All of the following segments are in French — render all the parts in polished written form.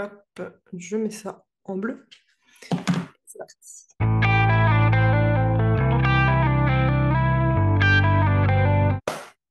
Hop, je mets ça en bleu. C'est parti.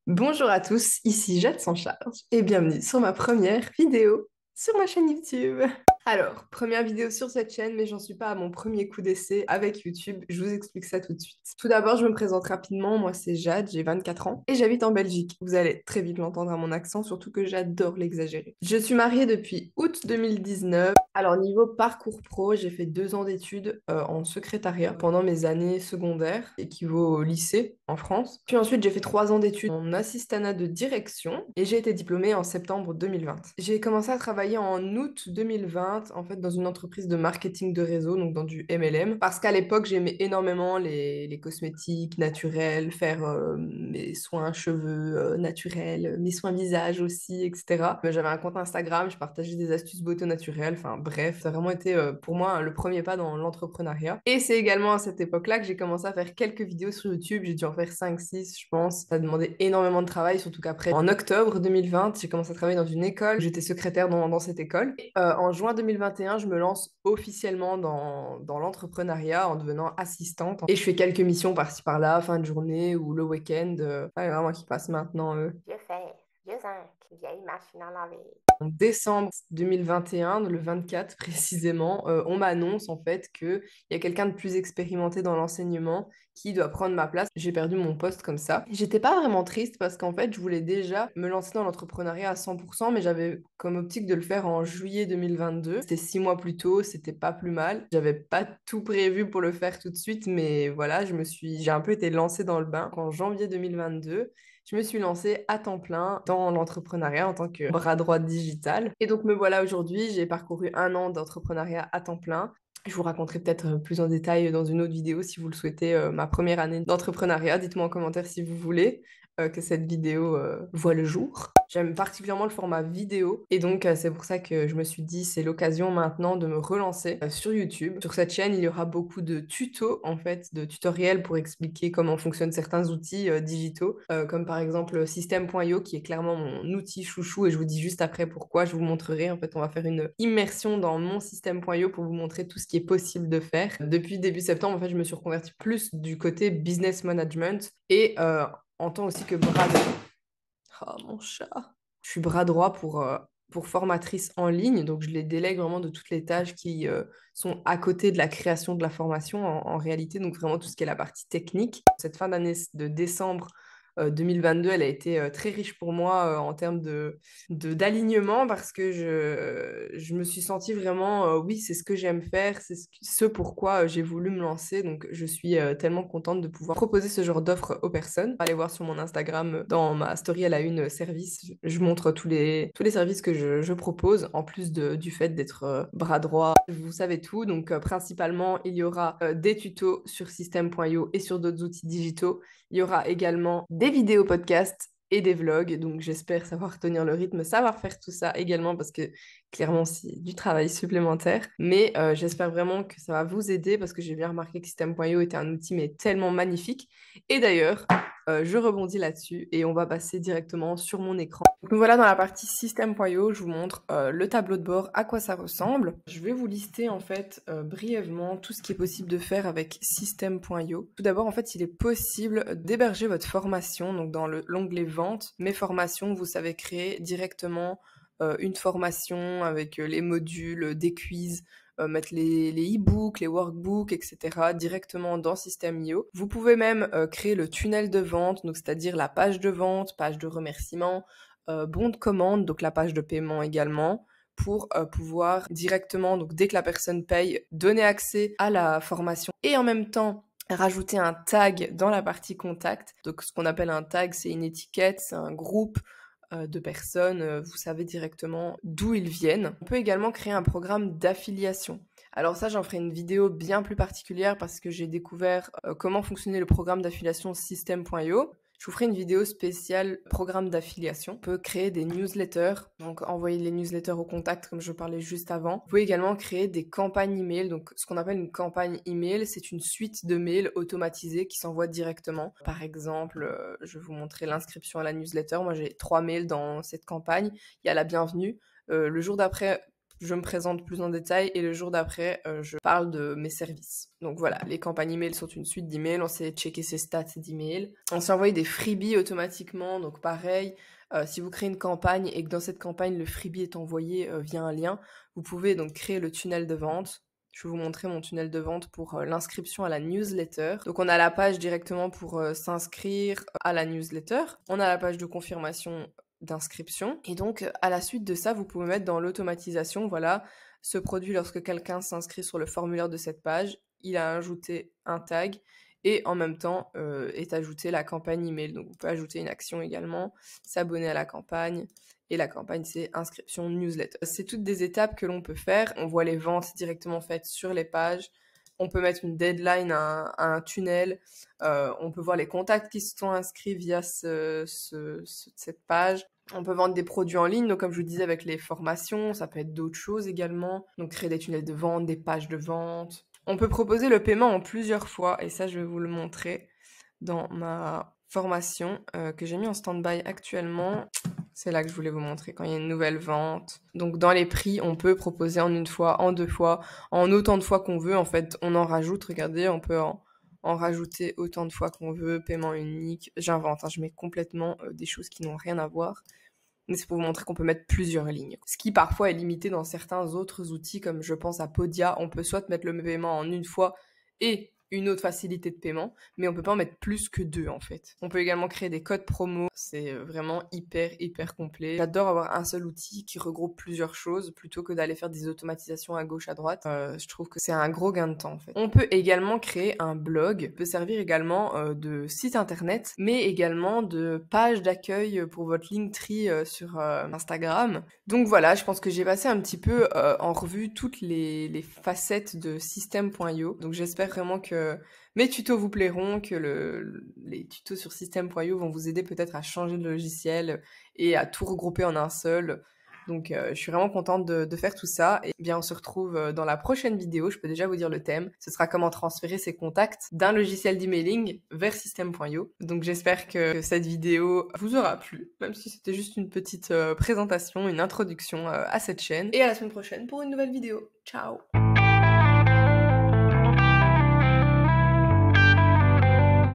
Bonjour à tous, ici Jade sans charge et bienvenue sur ma première vidéo sur ma chaîne YouTube. Alors, première vidéo sur cette chaîne, mais j'en suis pas à mon premier coup d'essai avec YouTube. Je vous explique ça tout de suite. Tout d'abord, je me présente rapidement. Moi, c'est Jade, j'ai 24 ans et j'habite en Belgique. Vous allez très vite l'entendre à mon accent, surtout que j'adore l'exagérer. Je suis mariée depuis août 2019. Alors, niveau parcours pro, j'ai fait 2 ans d'études en secrétariat pendant mes années secondaires, équivaut au lycée en France. Puis ensuite, j'ai fait 3 ans d'études en assistanat de direction et j'ai été diplômée en septembre 2020. J'ai commencé à travailler en août 2020, en fait, dans une entreprise de marketing de réseau, donc dans du MLM, parce qu'à l'époque, j'aimais énormément les cosmétiques naturels, faire mes soins cheveux naturels, mes soins visage aussi, etc. J'avais un compte Instagram, je partageais des astuces beauté naturelle, enfin bref, ça a vraiment été pour moi le premier pas dans l'entrepreneuriat. Et c'est également à cette époque-là que j'ai commencé à faire quelques vidéos sur YouTube, j'ai dû en faire 5, 6, je pense. Ça demandait énormément de travail, surtout qu'après, en octobre 2020, j'ai commencé à travailler dans une école, j'étais secrétaire dans cette école. En juin 2021, je me lance officiellement dans l'entrepreneuriat en devenant assistante. Et je fais quelques missions par-ci par-là, fin de journée ou le week-end. Enfin, vraiment qui passe maintenant. Je fais, je zinc, vieille machine à laver. En décembre 2021, le 24 précisément, on m'annonce en fait qu'il y a quelqu'un de plus expérimenté dans l'enseignement qui doit prendre ma place. J'ai perdu mon poste comme ça. J'étais pas vraiment triste parce qu'en fait, je voulais déjà me lancer dans l'entrepreneuriat à 100%, mais j'avais comme optique de le faire en juillet 2022. C'était 6 mois plus tôt, c'était pas plus mal. J'avais pas tout prévu pour le faire tout de suite, mais voilà, j'ai un peu été lancée dans le bain. En janvier 2022, je me suis lancée à temps plein dans l'entrepreneuriat en tant que bras droit digital. Et donc me voilà aujourd'hui, j'ai parcouru 1 an d'entrepreneuriat à temps plein. Je vous raconterai peut-être plus en détail dans une autre vidéo si vous le souhaitez, ma première année d'entrepreneuriat. Dites-moi en commentaire si vous voulez que cette vidéo voit le jour. J'aime particulièrement le format vidéo et donc c'est pour ça que je me suis dit c'est l'occasion maintenant de me relancer sur YouTube. Sur cette chaîne, il y aura beaucoup de tutos en fait, de tutoriels pour expliquer comment fonctionnent certains outils digitaux, comme par exemple System.io qui est clairement mon outil chouchou et je vous dis juste après pourquoi, je vous montrerai. En fait, on va faire une immersion dans mon System.io pour vous montrer tout ce qui est possible de faire. Depuis début septembre, en fait, je me suis reconvertie plus du côté business management et en tant aussi que bras droit. Oh, mon chat. Je suis bras droit pour formatrice en ligne, donc je les délègue vraiment de toutes les tâches qui sont à côté de la création de la formation en réalité, donc vraiment tout ce qui est la partie technique. Cette fin d'année de décembre 2022, elle a été très riche pour moi en termes d'alignement parce que je me suis sentie vraiment, oui, c'est ce que j'aime faire, c'est ce pourquoi j'ai voulu me lancer. Donc, je suis tellement contente de pouvoir proposer ce genre d'offre aux personnes. Allez voir sur mon Instagram, dans ma story à la une service, je montre tous les services que je propose, en plus du fait d'être bras droit. Vous savez tout, donc principalement, il y aura des tutos sur System.io et sur d'autres outils digitaux. Il y aura également des vidéos podcasts et des vlogs. Donc j'espère savoir tenir le rythme, savoir faire tout ça également parce que clairement c'est du travail supplémentaire. Mais j'espère vraiment que ça va vous aider parce que j'ai bien remarqué que System.io était un outil mais tellement magnifique. Et d'ailleurs, je rebondis là-dessus et on va passer directement sur mon écran. Donc voilà, dans la partie System.io, je vous montre le tableau de bord, à quoi ça ressemble. Je vais vous lister en fait brièvement tout ce qui est possible de faire avec System.io. Tout d'abord, en fait, il est possible d'héberger votre formation, donc dans l'onglet Vente, Mes formations, vous savez créer directement une formation avec les modules, des quiz, mettre les e-books, les workbooks, etc. directement dans System.io. Vous pouvez même créer le tunnel de vente, donc c'est-à-dire la page de vente, page de remerciement, bon de commande, donc la page de paiement également, pour pouvoir directement, donc dès que la personne paye, donner accès à la formation et en même temps rajouter un tag dans la partie contact. Donc ce qu'on appelle un tag, c'est une étiquette, c'est un groupe de personnes, vous savez directement d'où ils viennent. On peut également créer un programme d'affiliation. Alors ça, j'en ferai une vidéo bien plus particulière parce que j'ai découvert comment fonctionnait le programme d'affiliation System.io. Je vous ferai une vidéo spéciale programme d'affiliation. On peut créer des newsletters, donc envoyer les newsletters aux contacts comme je parlais juste avant. Vous pouvez également créer des campagnes email. Donc ce qu'on appelle une campagne email, c'est une suite de mails automatisés qui s'envoient directement. Par exemple, je vais vous montrer l'inscription à la newsletter. Moi j'ai 3 mails dans cette campagne. Il y a la bienvenue. Le jour d'après, je me présente plus en détail et le jour d'après, je parle de mes services. Donc voilà, les campagnes email sont une suite d'emails, on sait checker ses stats d'email. On s'est envoyé des freebies automatiquement, donc pareil, si vous créez une campagne et que dans cette campagne, le freebie est envoyé via un lien, vous pouvez donc créer le tunnel de vente. Je vais vous montrer mon tunnel de vente pour l'inscription à la newsletter. Donc on a la page directement pour s'inscrire à la newsletter. On a la page de confirmation d'inscription. Et donc à la suite de ça, vous pouvez mettre dans l'automatisation, voilà, ce produit lorsque quelqu'un s'inscrit sur le formulaire de cette page, il a ajouté un tag et en même temps est ajoutée la campagne email. Donc vous pouvez ajouter une action également, s'abonner à la campagne. Et la campagne, c'est inscription newsletter. C'est toutes des étapes que l'on peut faire. On voit les ventes directement faites sur les pages. On peut mettre une deadline à un tunnel. On peut voir les contacts qui se sont inscrits via cette page. On peut vendre des produits en ligne, donc comme je vous disais avec les formations, ça peut être d'autres choses également. Donc créer des tunnels de vente, des pages de vente. On peut proposer le paiement en plusieurs fois, et ça je vais vous le montrer dans ma formation que j'ai mis en stand-by actuellement. C'est là que je voulais vous montrer quand il y a une nouvelle vente. Donc dans les prix, on peut proposer en une fois, en deux fois, en autant de fois qu'on veut. En fait, on en rajoute, regardez, on peut en rajouter autant de fois qu'on veut, paiement unique. J'invente, je mets complètement des choses qui n'ont rien à voir. Mais c'est pour vous montrer qu'on peut mettre plusieurs lignes. Ce qui parfois est limité dans certains autres outils, comme je pense à Podia. On peut soit mettre le paiement en une fois et une autre facilité de paiement, mais on peut pas en mettre plus que deux en fait. On peut également créer des codes promo, c'est vraiment hyper complet. J'adore avoir un seul outil qui regroupe plusieurs choses plutôt que d'aller faire des automatisations à gauche à droite. Je trouve que c'est un gros gain de temps en fait. On peut également créer un blog, peut servir également de site internet, mais également de page d'accueil pour votre Linktree sur Instagram. Donc voilà, je pense que j'ai passé un petit peu en revue toutes les facettes de System.io. Donc j'espère vraiment que mes tutos vous plairont, que les tutos sur System.io vont vous aider peut-être à changer de logiciel et à tout regrouper en un seul. Donc je suis vraiment contente de faire tout ça. Et bien on se retrouve dans la prochaine vidéo, je peux déjà vous dire le thème. Ce sera comment transférer ses contacts d'un logiciel d'emailing vers System.io. Donc j'espère que cette vidéo vous aura plu, même si c'était juste une petite présentation, une introduction à cette chaîne. Et à la semaine prochaine pour une nouvelle vidéo. Ciao!